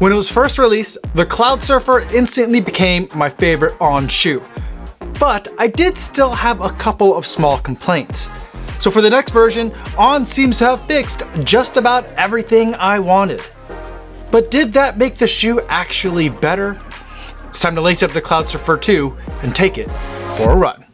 When it was first released, the Cloudsurfer instantly became my favorite On shoe. But I did still have a couple of small complaints. So for the next version, On seems to have fixed just about everything I wanted. But did that make the shoe actually better? It's time to lace up the Cloudsurfer 2 and take it for a run.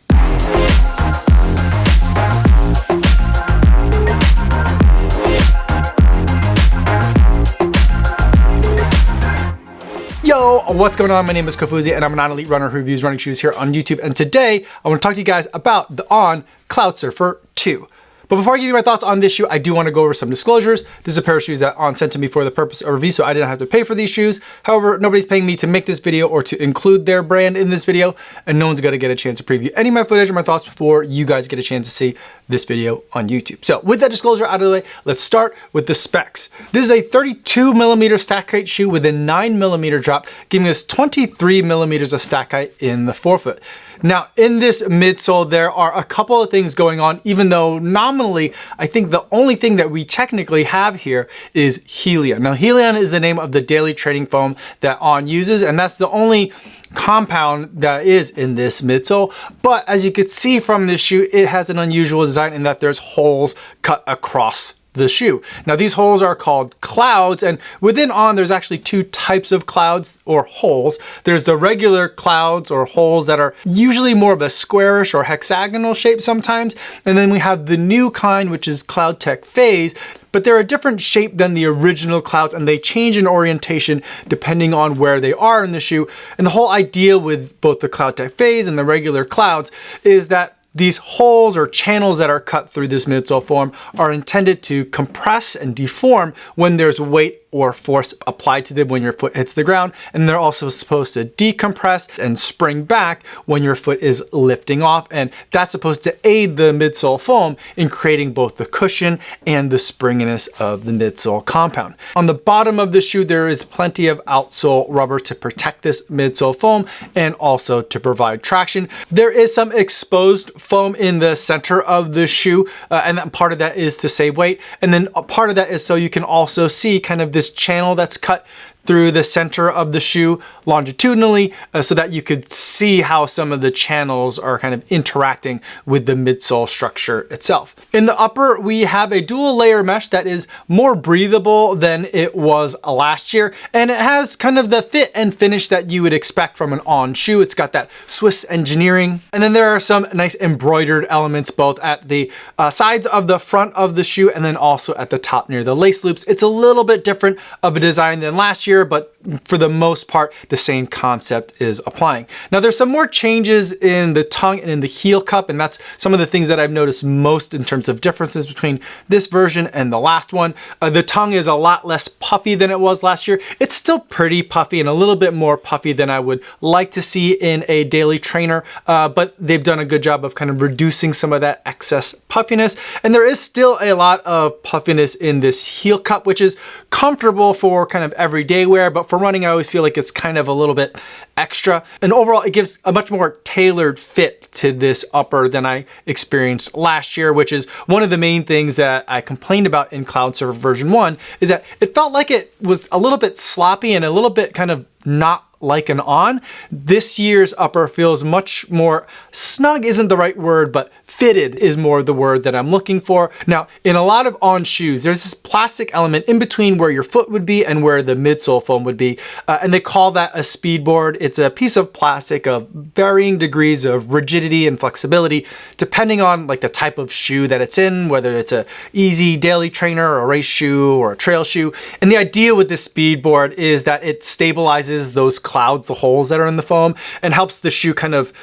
Yo, what's going on? My name is Kofuzi and I'm a non-elite runner who reviews running shoes here on YouTube. And today I want to talk to you guys about the On Cloudsurfer 2. But before I give you my thoughts on this shoe, I do want to go over some disclosures. This is a pair of shoes that On sent to me for the purpose of review, so I didn't have to pay for these shoes. However, nobody's paying me to make this video or to include their brand in this video, and no one's going to get a chance to preview any of my footage or my thoughts before you guys get a chance to see this video on YouTube. So with that disclosure out of the way, let's start with the specs. This is a 32mm stack height shoe with a 9mm drop, giving us 23mm of stack height in the forefoot. Now in this midsole, there are a couple of things going on, even though nominally, I think the only thing that we technically have here is Helion. Now Helion is the name of the daily training foam that On uses, and that's the only compound that is in this midsole. But as you can see from this shoe, it has an unusual design in that there's holes cut across the shoe. Now these holes are called clouds, and within On there's actually two types of clouds or holes. There's the regular clouds or holes that are usually more of a squarish or hexagonal shape sometimes, and then we have the new kind, which is Cloud Tech Phase, but they're a different shape than the original clouds and they change in orientation depending on where they are in the shoe. And the whole idea with both the Cloud Tech Phase and the regular clouds is that these holes or channels that are cut through this midsole foam are intended to compress and deform when there's weight or force applied to them when your foot hits the ground. And they're also supposed to decompress and spring back when your foot is lifting off. And that's supposed to aid the midsole foam in creating both the cushion and the springiness of the midsole compound. On the bottom of the shoe, there is plenty of outsole rubber to protect this midsole foam and also to provide traction. There is some exposed foam in the center of the shoe, and that part of that is to save weight. And then a part of that is so you can also see kind of this channel that's cut through the center of the shoe longitudinally, so that you could see how some of the channels are kind of interacting with the midsole structure itself. In the upper, we have a dual layer mesh that is more breathable than it was last year, and it has kind of the fit and finish that you would expect from an On shoe. It's got that Swiss engineering, and then there are some nice embroidered elements both at the sides of the front of the shoe and then also at the top near the lace loops. It's a little bit different of a design than last year, but for the most part, the same concept is applying. Now there's some more changes in the tongue and in the heel cup, and that's some of the things that I've noticed most in terms of differences between this version and the last one. The tongue is a lot less puffy than it was last year. It's still pretty puffy and a little bit more puffy than I would like to see in a daily trainer, but they've done a good job of kind of reducing some of that excess puffiness. And there is still a lot of puffiness in this heel cup, which is comfortable for kind of everyday wear, but for running, I always feel like it's kind of a little bit extra. And overall, it gives a much more tailored fit to this upper than I experienced last year, which is one of the main things that I complained about in Cloudsurfer version 1, is that it felt like it was a little bit sloppy and a little bit kind of not like an On. This year's upper feels much more snug, isn't the right word, but fitted is more the word that I'm looking for. Now, in a lot of On shoes, there's this plastic element in between where your foot would be and where the midsole foam would be, and they call that a speedboard. It's a piece of plastic of varying degrees of rigidity and flexibility, depending on like the type of shoe that it's in, whether it's a easy daily trainer or a race shoe or a trail shoe. And the idea with this speedboard is that it stabilizes those clouds, the holes that are in the foam, and helps the shoe kind of,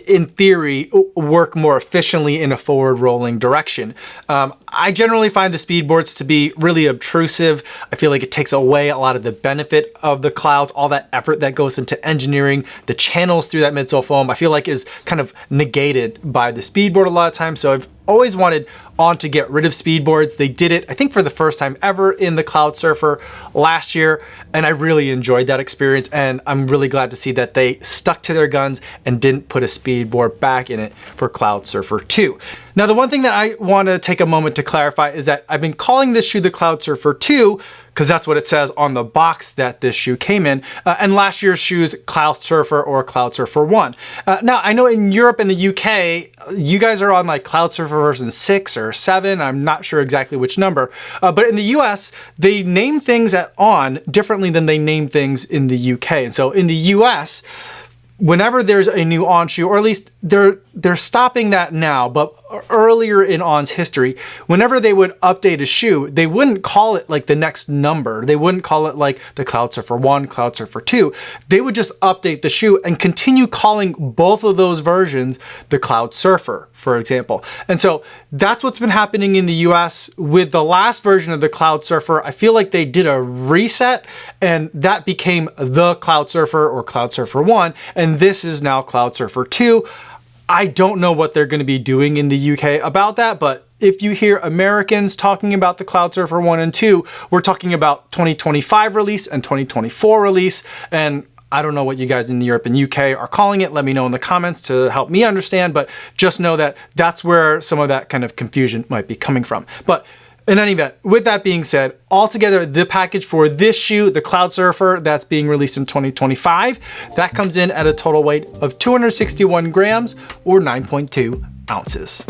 in theory, work more efficiently in a forward rolling direction. I generally find the speedboards to be really obtrusive. I feel like it takes away a lot of the benefit of the clouds, all that effort that goes into engineering the channels through that midsole foam, I feel like is kind of negated by the speedboard a lot of times. So I've always wanted On to get rid of speedboards. They did it, I think, for the first time ever in the Cloudsurfer last year, and I really enjoyed that experience, and I'm really glad to see that they stuck to their guns and didn't put a speedboard back in it for Cloudsurfer 2. Now, the one thing that I want to take a moment to clarify is that I've been calling this shoe the Cloudsurfer 2 because that's what it says on the box that this shoe came in. And last year's shoes, Cloudsurfer or Cloudsurfer 1. Now, I know in Europe and the UK, you guys are on like Cloudsurfer version 6 or 7. I'm not sure exactly which number. But in the US, they name things at On differently than they name things in the UK. And so in the US, whenever there's a new On shoe, or at least they're stopping that now, but earlier in On's history, whenever they would update a shoe, they wouldn't call it like the next number. They wouldn't call it like the Cloudsurfer 1, Cloudsurfer 2. They would just update the shoe and continue calling both of those versions the Cloudsurfer, for example. And so that's what's been happening in the US with the last version of the Cloudsurfer. I feel like they did a reset and that became the Cloudsurfer or Cloudsurfer 1, and this is now Cloudsurfer 2. I don't know what they're going to be doing in the UK about that, but if you hear Americans talking about the Cloudsurfer 1 and 2, we're talking about 2025 release and 2024 release, and I don't know what you guys in Europe and UK are calling it. Let me know in the comments to help me understand, but just know that that's where some of that kind of confusion might be coming from. But in any event, with that being said, altogether, the package for this shoe, the Cloudsurfer, that's being released in 2025, that comes in at a total weight of 261 grams or 9.2 ounces.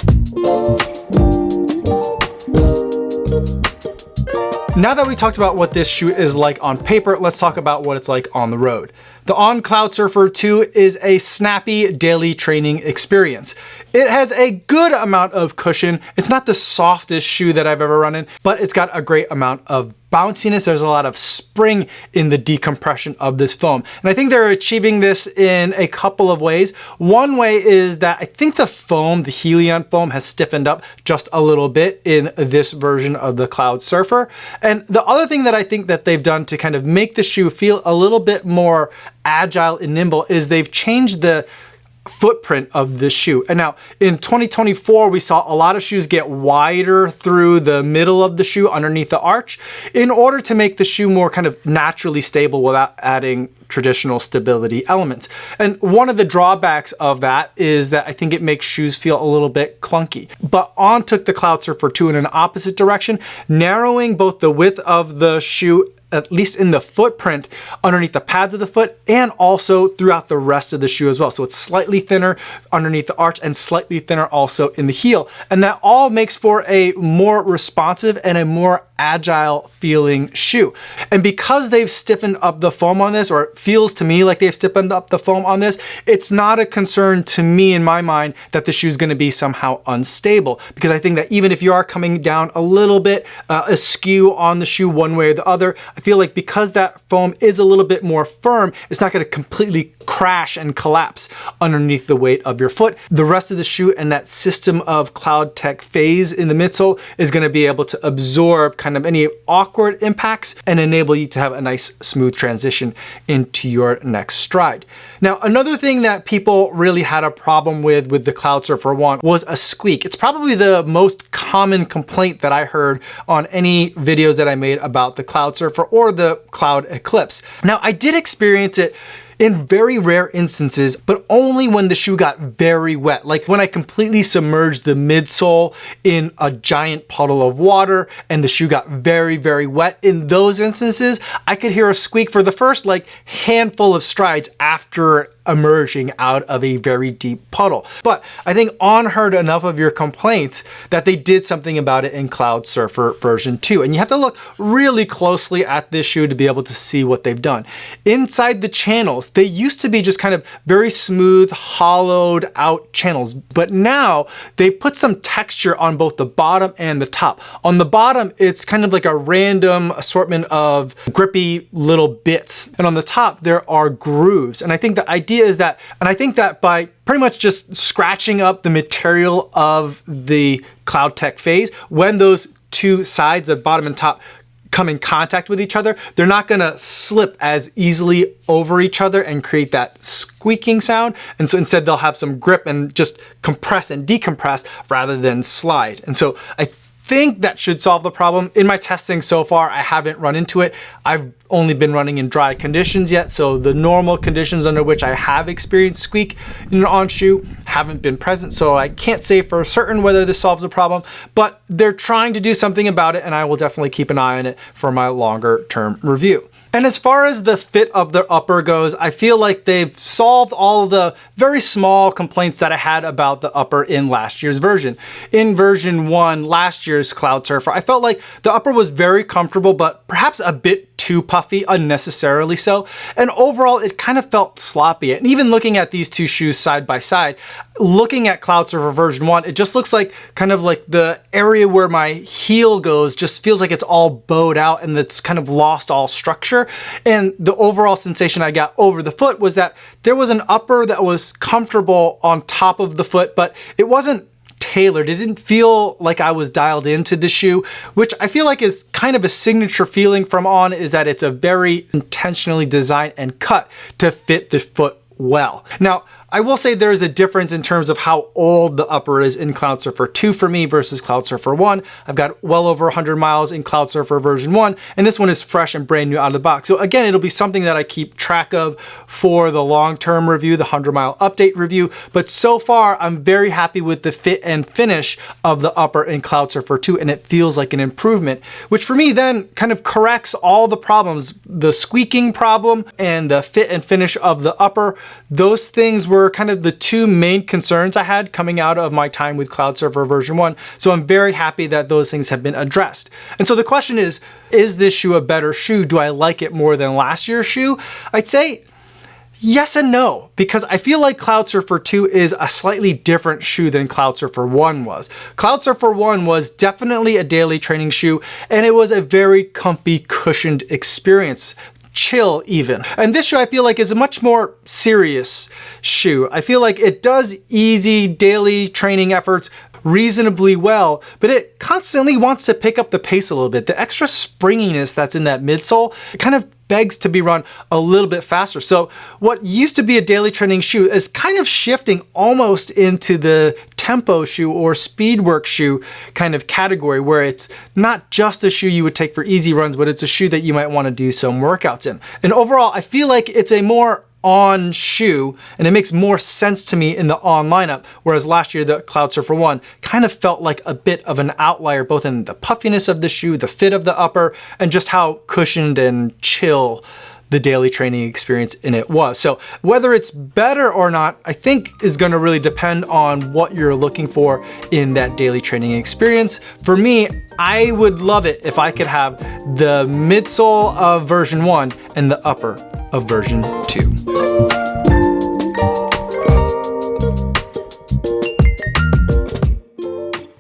Now that we talked about what this shoe is like on paper, let's talk about what it's like on the road. The On Cloudsurfer 2 is a snappy daily training experience. It has a good amount of cushion. It's not the softest shoe that I've ever run in, but it's got a great amount of bounciness. There's a lot of spring in the decompression of this foam. And I think they're achieving this in a couple of ways. One way is that I think the foam, the Helion foam, has stiffened up just a little bit in this version of the Cloudsurfer. And the other thing that I think that they've done to kind of make the shoe feel a little bit more agile and nimble is they've changed the footprint of the shoe. And now in 2024, we saw a lot of shoes get wider through the middle of the shoe underneath the arch in order to make the shoe more kind of naturally stable without adding traditional stability elements. And one of the drawbacks of that is that I think it makes shoes feel a little bit clunky. But On took the Cloudsurfer 2 in an opposite direction, narrowing both the width of the shoe, at least in the footprint underneath the pads of the foot, and also throughout the rest of the shoe as well. So it's slightly thinner underneath the arch and slightly thinner also in the heel. And that all makes for a more responsive and a more agile feeling shoe. And because they've stiffened up the foam on this, or it feels to me like they've stiffened up the foam on this, it's not a concern to me in my mind that the shoe is going to be somehow unstable, because I think that even if you are coming down a little bit askew on the shoe one way or the other, I feel like because that foam is a little bit more firm, it's not going to completely crash and collapse underneath the weight of your foot. The rest of the shoe and that system of Cloud Tech phase in the midsole is going to be able to absorb kind of any awkward impacts and enable you to have a nice smooth transition into your next stride. Now, another thing that people really had a problem with the Cloudsurfer 1 was a squeak. It's probably the most common complaint that I heard on any videos that I made about the Cloudsurfer or the Cloud Eclipse. Now, I did experience it in very rare instances, but only when the shoe got very wet. Like when I completely submerged the midsole in a giant puddle of water and the shoe got very, very wet. In those instances, I could hear a squeak for the first like handful of strides after emerging out of a very deep puddle. But I think On heard enough of your complaints that they did something about it in Cloudsurfer version 2. And you have to look really closely at this shoe to be able to see what they've done. Inside the channels, they used to be just kind of very smooth, hollowed out channels, but now they put some texture on both the bottom and the top. On the bottom, it's kind of like a random assortment of grippy little bits. And on the top, there are grooves. And I think the idea is that, and I think that by pretty much just scratching up the material of the Cloud Tech phase, when those two sides, the bottom and top, come in contact with each other, they're not gonna slip as easily over each other and create that squeaking sound. And so instead they'll have some grip and just compress and decompress rather than slide. And so I think that should solve the problem. In my testing so far, I haven't run into it. I've only been running in dry conditions yet, so the normal conditions under which I have experienced squeak in an on shoe haven't been present, so I can't say for certain whether this solves the problem, but they're trying to do something about it, and I will definitely keep an eye on it for my longer term review. And as far as the fit of the upper goes, I feel like they've solved all of the very small complaints that I had about the upper in last year's version. In version 1, last year's Cloudsurfer, I felt like the upper was very comfortable, but perhaps a bit too puffy, unnecessarily so. And overall, it kind of felt sloppy. And even looking at these two shoes side by side, looking at Cloudsurfer version 1, it just looks like kind of like the area where my heel goes just feels like it's all bowed out and it's kind of lost all structure. And the overall sensation I got over the foot was that there was an upper that was comfortable on top of the foot, but it wasn't tailored. It didn't feel like I was dialed into the shoe, which I feel like is kind of a signature feeling from On, is that it's a very intentionally designed and cut to fit the foot well. Now, I will say there is a difference in terms of how old the upper is in Cloudsurfer 2 for me versus Cloudsurfer 1. I've got well over 100 miles in Cloudsurfer version 1, and this one is fresh and brand new out of the box. So again, it'll be something that I keep track of for the long-term review, the 100-mile update review. But so far, I'm very happy with the fit and finish of the upper in Cloudsurfer 2, and it feels like an improvement, which for me then kind of corrects all the problems. The squeaking problem and the fit and finish of the upper, those things were kind of the two main concerns I had coming out of my time with Cloudsurfer version 1. So I'm very happy that those things have been addressed. And so the question is this shoe a better shoe? Do I like it more than last year's shoe? I'd say yes and no, because I feel like Cloudsurfer 2 is a slightly different shoe than Cloudsurfer 1 was. Cloudsurfer 1 was definitely a daily training shoe, and it was a very comfy, cushioned experience. Chill even. And this shoe I feel like is a much more serious shoe. I feel like it does easy daily training efforts reasonably well, but it constantly wants to pick up the pace a little bit. The extra springiness that's in that midsole, it kind of begs to be run a little bit faster. So what used to be a daily training shoe is kind of shifting almost into the tempo shoe or speed work shoe kind of category, where it's not just a shoe you would take for easy runs, but it's a shoe that you might want to do some workouts in. And overall, I feel like it's a more On shoe, and it makes more sense to me in the On lineup, whereas last year the Cloudsurfer 1 kind of felt like a bit of an outlier, both in the puffiness of the shoe, the fit of the upper, and just how cushioned and chill the daily training experience in it was. So whether it's better or not, I think is going to really depend on what you're looking for in that daily training experience. For me, I would love it if I could have the midsole of version 1 and the upper of version 2.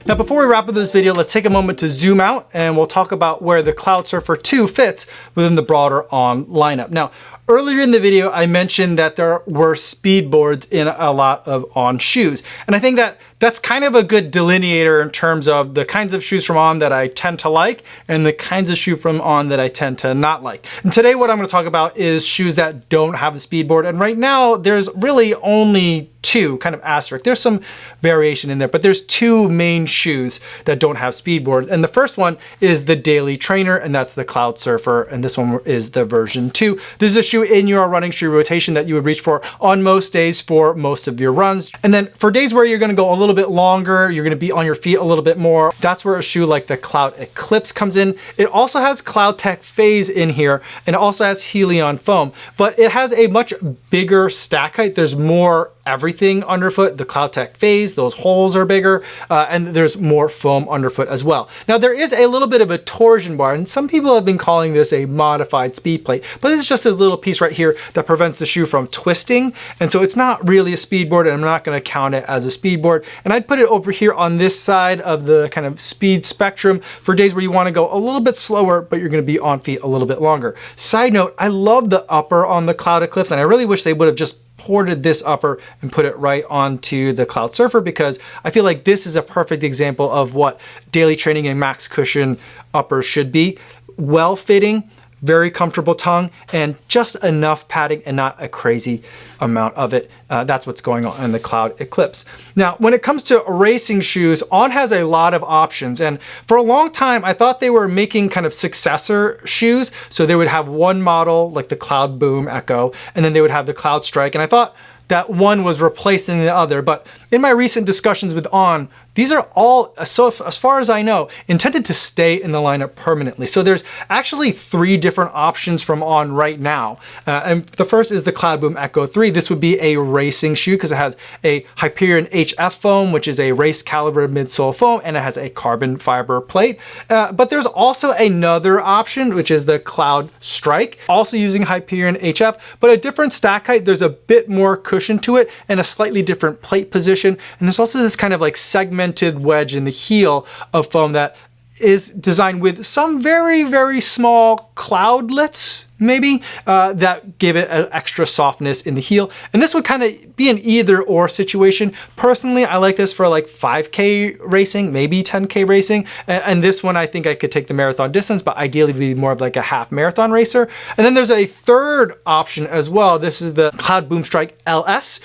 Now, before we wrap up this video, let's take a moment to zoom out and we'll talk about where the Cloudsurfer 2 fits within the broader On lineup. Now, earlier in the video, I mentioned that there were speed boards in a lot of On shoes. And I think that that's kind of a good delineator in terms of the kinds of shoes from On that I tend to like and the kinds of shoe from On that I tend to not like. And today what I'm going to talk about is shoes that don't have a speed board. And right now there's really only two, kind of asterisk. There's some variation in there, but there's two main shoes that don't have speed board. And the first one is the Daily Trainer, and that's the Cloudsurfer. And this one is the version 2. This is a shoe in your running shoe rotation that you would reach for on most days for most of your runs. And then for days where you're going to go a little bit longer, you're going to be on your feet a little bit more, that's where a shoe like the Cloud Eclipse comes in. It also has Cloud Tech Phase in here, and it also has Helion foam, but it has a much bigger stack height. There's more everything underfoot. The Cloud Tech Phase, those holes are bigger, and there's more foam underfoot as well. Now there is a little bit of a torsion bar, and some people have been calling this a modified speed plate, but it's just this little piece right here that prevents the shoe from twisting, and so it's not really a speed board, and I'm not going to count it as a speed board. And I'd put it over here on this side of the kind of speed spectrum for days where you want to go a little bit slower, but you're going to be on feet a little bit longer. Side note, I love the upper on the Cloud Eclipse, and I really wish they would have just ported this upper and put it right onto the Cloudsurfer, because I feel like this is a perfect example of what daily training and max cushion uppers should be. Well fitting, very comfortable tongue, and just enough padding and not a crazy amount of it. That's what's going on in the Cloud Eclipse. Now, when it comes to racing shoes, On has a lot of options. And for a long time, I thought they were making kind of successor shoes. So they would have one model like the Cloud Boom Echo, and then they would have the Cloud Strike. And I thought that one was replacing the other. But in my recent discussions with On, these are all, so as far as I know, intended to stay in the lineup permanently. So there's actually 3 different options from On right now. And the first is the Cloud Boom Echo 3. This would be a racing shoe because it has a Hyperion HF foam, which is a race caliber midsole foam, and it has a carbon fiber plate. But there's also another option, which is the Cloud Strike, also using Hyperion HF, but a different stack height. There's a bit more cushion to it and a slightly different plate position. And there's also this kind of like segmented wedge in the heel of foam that is designed with some very, very small cloudlets, maybe, that give it an extra softness in the heel. And this would kind of be an either or situation. Personally, I like this for like 5K racing, maybe 10K racing. And this one, I think I could take the marathon distance, but ideally be more of like a half marathon racer. And then there's a third option as well. This is the Cloud Boom Strike LS,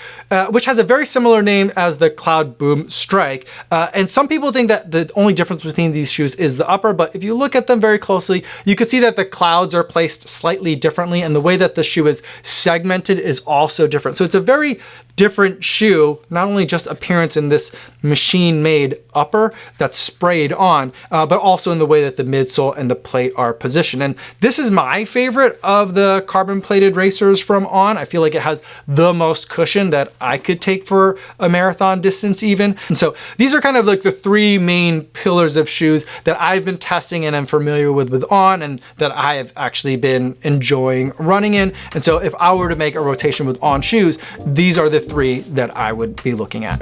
which has a very similar name as the Cloud Boom Strike. And some people think that the only difference between these shoes is the upper, but if you look at them very closely, you can see that the clouds are placed slightly differently, and the way that the shoe is segmented is also different. So it's a very different shoe, not only just appearance in this machine-made upper that's sprayed on, but also in the way that the midsole and the plate are positioned. And this is my favorite of the carbon-plated racers from On. I feel like it has the most cushion that I could take for a marathon distance even. And so these are kind of like the 3 main pillars of shoes that I've been testing and I'm familiar with On, and that I have actually been enjoying running in. And so if I were to make a rotation with On shoes, these are the 3 that I would be looking at.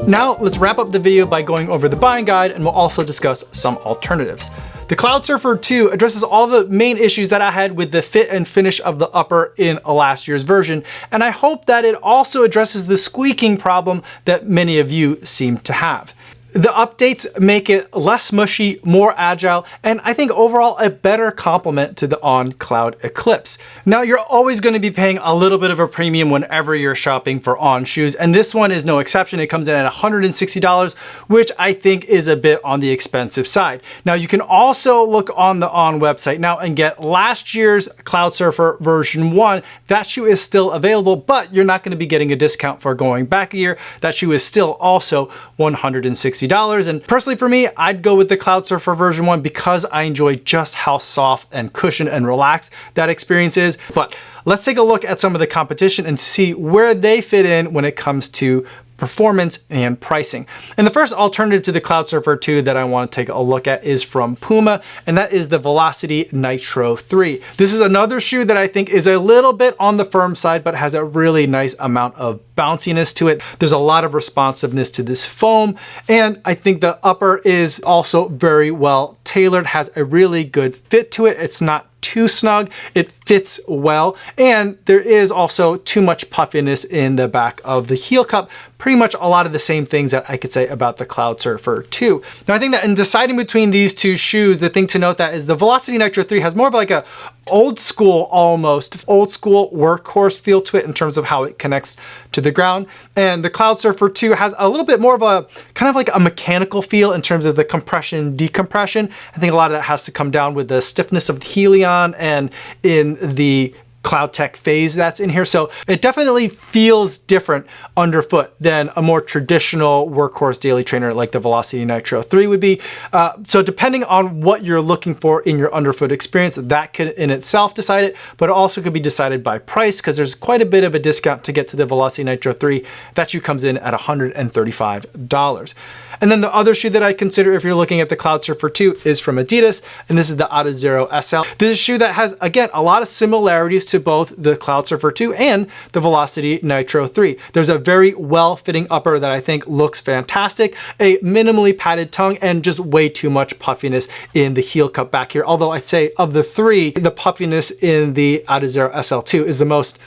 Now let's wrap up the video by going over the buying guide, and we'll also discuss some alternatives. The Cloudsurfer 2 addresses all the main issues that I had with the fit and finish of the upper in last year's version, and I hope that it also addresses the squeaking problem that many of you seem to have. The updates make it less mushy, more agile, and I think overall a better complement to the On Cloud Eclipse. Now, you're always going to be paying a little bit of a premium whenever you're shopping for On shoes, and this one is no exception. It comes in at $160, which I think is a bit on the expensive side. Now, you can also look on the On website now and get last year's Cloudsurfer version 1. That shoe is still available, but you're not going to be getting a discount for going back a year. That shoe is still also $160. And personally for me, I'd go with the Cloudsurfer version 1 because I enjoy just how soft and cushioned and relaxed that experience is. But let's take a look at some of the competition and see where they fit in when it comes to performance and pricing. And the first alternative to the Cloudsurfer 2 that I want to take a look at is from Puma, and that is the Velocity Nitro 3. This is another shoe that I think is a little bit on the firm side, but has a really nice amount of bounciness to it. There's a lot of responsiveness to this foam, and I think the upper is also very well tailored, has a really good fit to it. It's not too snug, it fits well, and there is also too much puffiness in the back of the heel cup. Pretty much a lot of the same things that I could say about the Cloudsurfer 2. Now, I think that in deciding between these 2 shoes, the thing to note that is the Velocity Nitro 3 has more of like a old school workhorse feel to it in terms of how it connects to the ground. And the Cloudsurfer 2 has a little bit more of a kind of like a mechanical feel in terms of the compression, decompression. I think a lot of that has to come down with the stiffness of the Helion and in the Cloud Tech phase that's in here. So it definitely feels different underfoot than a more traditional workhorse daily trainer like the Velocity Nitro 3 would be. So depending on what you're looking for in your underfoot experience, that could in itself decide it, but it also could be decided by price because there's quite a bit of a discount to get to the Velocity Nitro 3. That shoe comes in at $135. And then the other shoe that I consider if you're looking at the Cloudsurfer 2 is from Adidas, and this is the Adizero SL. This is a shoe that has, again, a lot of similarities to both the Cloudsurfer 2 and the Velocity Nitro 3. There's a very well-fitting upper that I think looks fantastic, a minimally padded tongue, and just way too much puffiness in the heel cup back here. Although I'd say of the 3, the puffiness in the Adizero SL2 is the most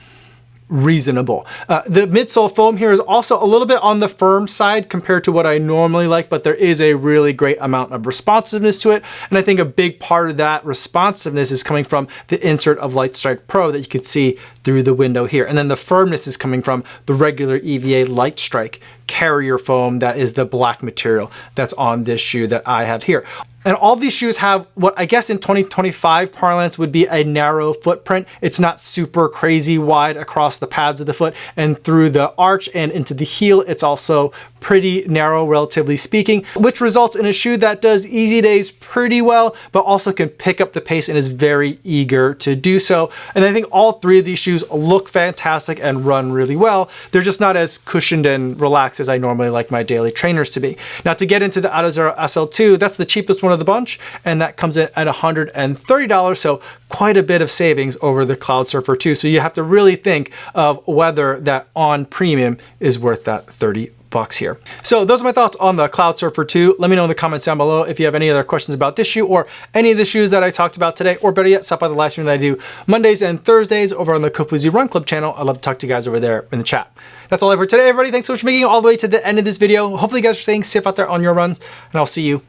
reasonable. The midsole foam here is also a little bit on the firm side compared to what I normally like, but there is a really great amount of responsiveness to it. And I think a big part of that responsiveness is coming from the insert of Lightstrike Pro that you can see through the window here. And then the firmness is coming from the regular EVA Lightstrike carrier foam that is the black material that's on this shoe that I have here. And all these shoes have what I guess in 2025 parlance would be a narrow footprint. It's not super crazy wide across the pads of the foot and through the arch and into the heel. It's also pretty narrow, relatively speaking, which results in a shoe that does easy days pretty well, but also can pick up the pace and is very eager to do so. And I think all three of these shoes look fantastic and run really well. They're just not as cushioned and relaxed as I normally like my daily trainers to be. Now, to get into the Adizero SL2, that's the cheapest one of the bunch, and that comes in at $130, so quite a bit of savings over the Cloudsurfer 2. So you have to really think of whether that On Premium is worth that $30 here. So those are my thoughts on the Cloudsurfer 2. Let me know in the comments down below if you have any other questions about this shoe or any of the shoes that I talked about today, or better yet, stop by the live stream that I do Mondays and Thursdays over on the Kofuzi Run Club channel. I'd love to talk to you guys over there in the chat. That's all I have for today, everybody. Thanks so much for making it all the way to the end of this video. Hopefully you guys are staying safe out there on your runs, and I'll see you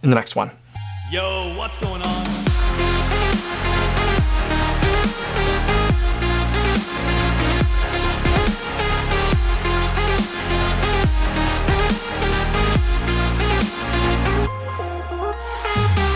in the next one. Yo, what's going on?